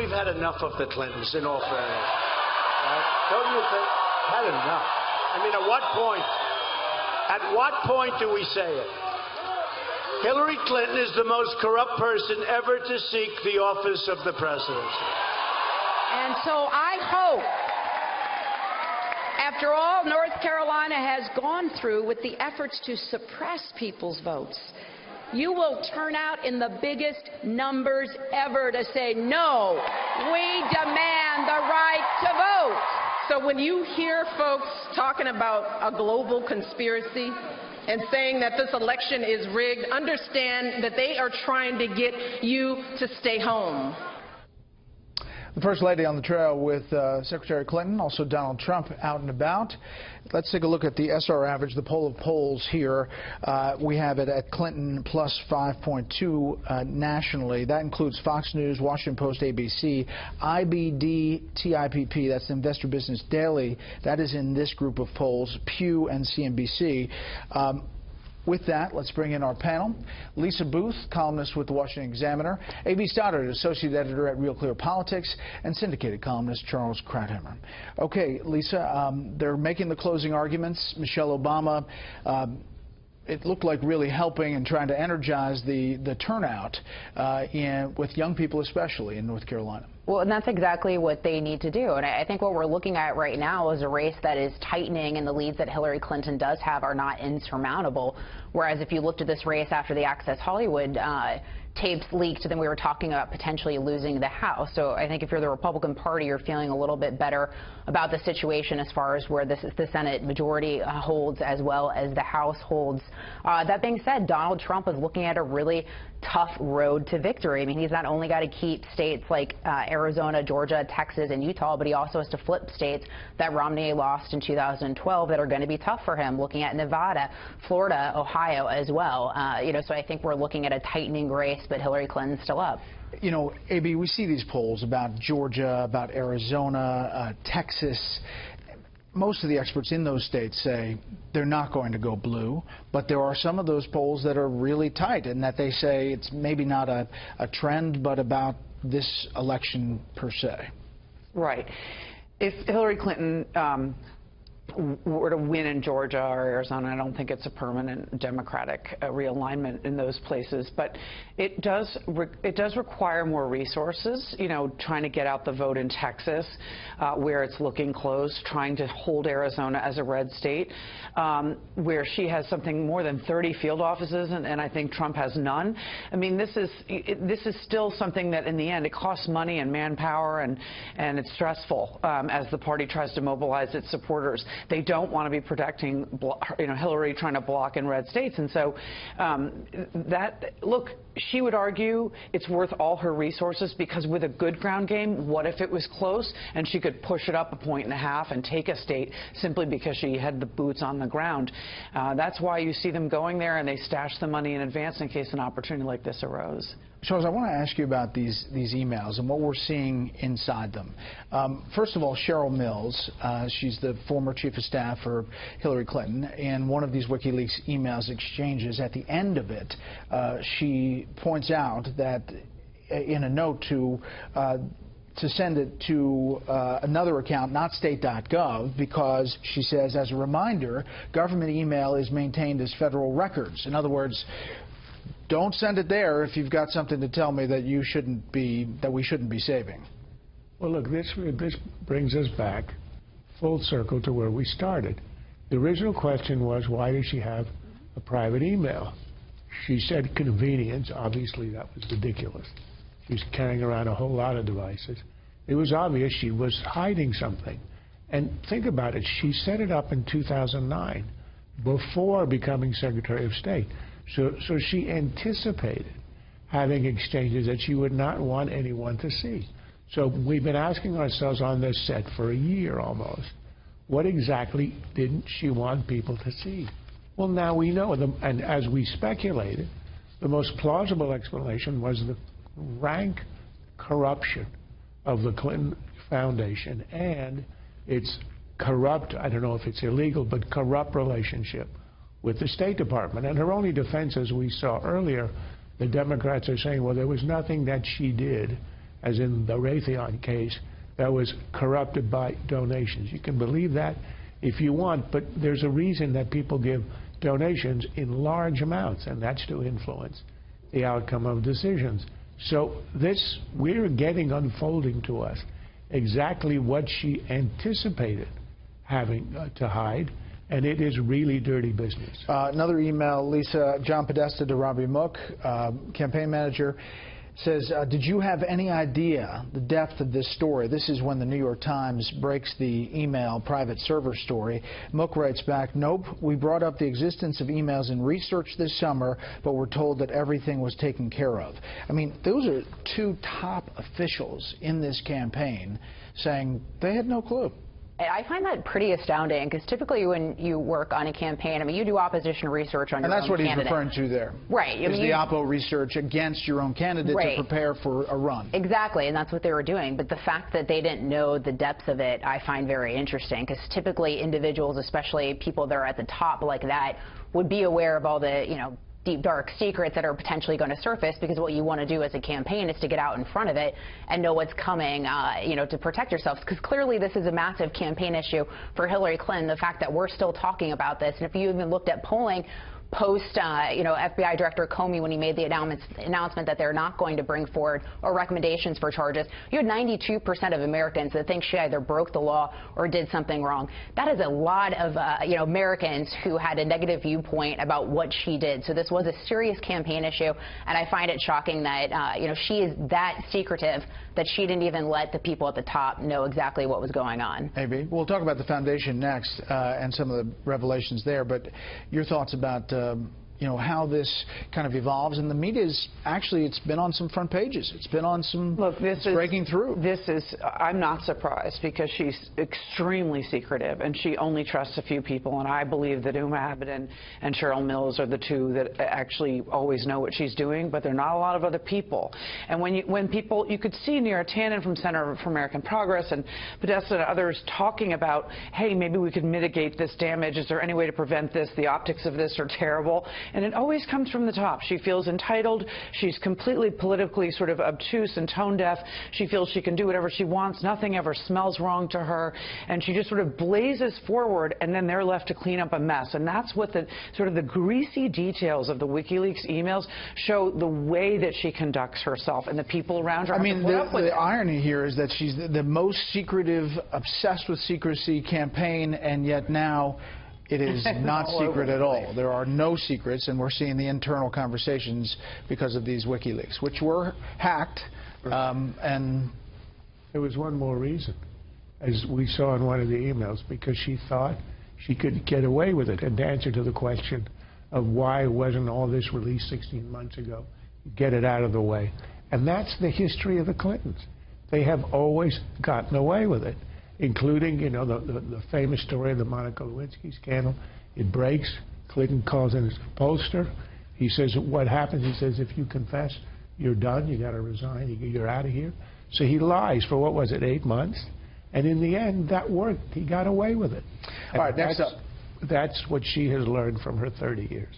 we've had enough of the Clintons, in all fairness? Don't you think? Had enough. I mean, at what point do we say it? Hillary Clinton is the most corrupt person ever to seek the office of the presidency. And so I hope, after all North Carolina has gone through with the efforts to suppress people's votes, you will turn out in the biggest numbers ever to say, no, we demand the right to vote. So when you hear folks talking about a global conspiracy and saying that this election is rigged, understand that they are trying to get you to stay home. The First Lady on the trail with Secretary Clinton, also Donald Trump out and about. Let's take a look at the SR average, the poll of polls here. We have it at Clinton plus 5.2 nationally. That includes Fox News, Washington Post, ABC, IBD, TIPP, that's Investor Business Daily. That is in this group of polls, Pew and CNBC. With that, let's bring in our panel. Lisa Booth, columnist with the Washington Examiner, A.B. Stoddard, associate editor at Real Clear Politics, and syndicated columnist Charles Krauthammer. Okay, Lisa, they're making the closing arguments. Michelle Obama, it looked like really helping and trying to energize the turnout with young people, especially in North Carolina. Well, and that's exactly what they need to do. And I think what we're looking at right now is a race that is tightening, and the leads that Hillary Clinton does have are not insurmountable. Whereas if you looked at this race after the Access Hollywood tapes leaked, then we were talking about potentially losing the House. So I think if you're the Republican Party, you're feeling a little bit better about the situation as far as where the Senate majority holds as well as the House holds. That being said, Donald Trump is looking at a really tough road to victory. I mean, he's not only got to keep states like Arizona, Georgia, Texas, and Utah, but he also has to flip states that Romney lost in 2012 that are going to be tough for him, looking at Nevada, Florida, Ohio as well. So I think we're looking at a tightening race, but Hillary Clinton's still up. You know, A.B., we see these polls about Georgia, about Arizona, Texas. Most of the experts in those states say they're not going to go blue, but there are some of those polls that are really tight, and that they say it's maybe not a trend, but about this election per se. Right. If Hillary Clinton were to win in Georgia or Arizona, I don't think it's a permanent Democratic realignment in those places, but it does require more resources, trying to get out the vote in Texas, where it's looking close, trying to hold Arizona as a red state, where she has something more than 30 field offices, and I think Trump has none. I mean, this is still something that in the end it costs money and manpower, and it's stressful as the party tries to mobilize its supporters. They don't want to be protecting, Hillary trying to block in red states. And so look, she would argue it's worth all her resources, because with a good ground game, what if it was close and she could push it up 1.5 points and take a state simply because she had the boots on the ground. That's why you see them going there, and they stash the money in advance in case an opportunity like this arose. Charles, I want to ask you about these emails and what we're seeing inside them. First of all, Cheryl Mills, she's the former chief of staff for Hillary Clinton. In one of these WikiLeaks emails exchanges, at the end of it, she points out that in a note to send it to another account, not state.gov, because she says, as a reminder, government email is maintained as federal records. In other words, don't send it there if you've got something to tell me that we shouldn't be saving. Well, look, this brings us back full circle to where we started. The original question was, why does she have a private email? She said convenience. Obviously, that was ridiculous. She's carrying around a whole lot of devices. It was obvious she was hiding something. And think about it. She set it up in 2009, before becoming Secretary of State. So she anticipated having exchanges that she would not want anyone to see. So we've been asking ourselves on this set for a year almost, what exactly didn't she want people to see? Well, now we know, and as we speculated, the most plausible explanation was the rank corruption of the Clinton Foundation and its corrupt, I don't know if it's illegal, but corrupt relationship with the State Department. And her only defense, as we saw earlier, the Democrats are saying, well, there was nothing that she did as in the Raytheon case, that was corrupted by donations. You can believe that if you want, but there's a reason that people give donations in large amounts, and that's to influence the outcome of decisions. So this, we're getting unfolding to us exactly what she anticipated having to hide, and it is really dirty business. Another email, Lisa, John Podesta to Robbie Mook, campaign manager, says, did you have any idea the depth of this story? This is when the New York Times breaks the email private server story. Mook writes back, nope, we brought up the existence of emails in research this summer, but we're told that everything was taken care of. I mean, those are two top officials in this campaign saying they had no clue. I find that pretty astounding, because typically when you work on a campaign, I mean, you do opposition research on your own candidate. And that's what he's referring to there. Right. Is the oppo research against your own candidate to prepare for a run. Exactly, and that's what they were doing. But the fact that they didn't know the depths of it, I find very interesting, because typically individuals, especially people that are at the top like that, would be aware of all the, you know, deep, dark secrets that are potentially going to surface, because what you want to do as a campaign is to get out in front of it and know what's coming, you know, to protect yourselves. Because clearly this is a massive campaign issue for Hillary Clinton, the fact that we're still talking about this. And if you even looked at polling post, you know, FBI Director Comey, when he made the announcement that they're not going to bring forward or recommendations for charges, you had 92% of Americans that think she either broke the law or did something wrong. That is a lot of, you know, Americans who had a negative viewpoint about what she did. So this was a serious campaign issue, and I find it shocking that, you know, she is that secretive that she didn't even let the people at the top know exactly what was going on. Maybe. We'll talk about the foundation next and some of the revelations there, but your thoughts about you know, how this kind of evolves. And the media's actually, it's been on some front pages. It's been on some, breaking through. This is, I'm not surprised, because she's extremely secretive, and she only trusts a few people. And I believe that Uma Abedin and Cheryl Mills are the two that actually always know what she's doing, but there are not a lot of other people. And when people, you could see Neera Tannen from Center for American Progress and Podesta and others talking about, hey, maybe we could mitigate this damage. Is there any way to prevent this? The optics of this are terrible. And it always comes from the top. She feels entitled. She's completely politically sort of obtuse and tone deaf. She feels she can do whatever she wants. Nothing ever smells wrong to her. And she just sort of blazes forward, and then they're left to clean up a mess. And that's what the sort of the greasy details of the WikiLeaks emails show, the way that she conducts herself and the people around her. I mean, the irony here is that she's the most secretive, obsessed with secrecy campaign, and yet now it is not secret at all. There are no secrets, and we're seeing the internal conversations because of these WikiLeaks, which were hacked. And there was one more reason, as we saw in one of the emails, because she thought she could get away with it. And to answer to the question of why wasn't all this released 16 months ago, get it out of the way. And that's the history of the Clintons. They have always gotten away with it, including, you know, the famous story of the Monica Lewinsky scandal. It breaks. Clinton calls in his pollster. He says, what happens? He says, if you confess, you're done. You got to resign. You're out of here. So he lies for, what was it, 8 months? And in the end, that worked. He got away with it. All right, next up. That's what she has learned from her 30 years.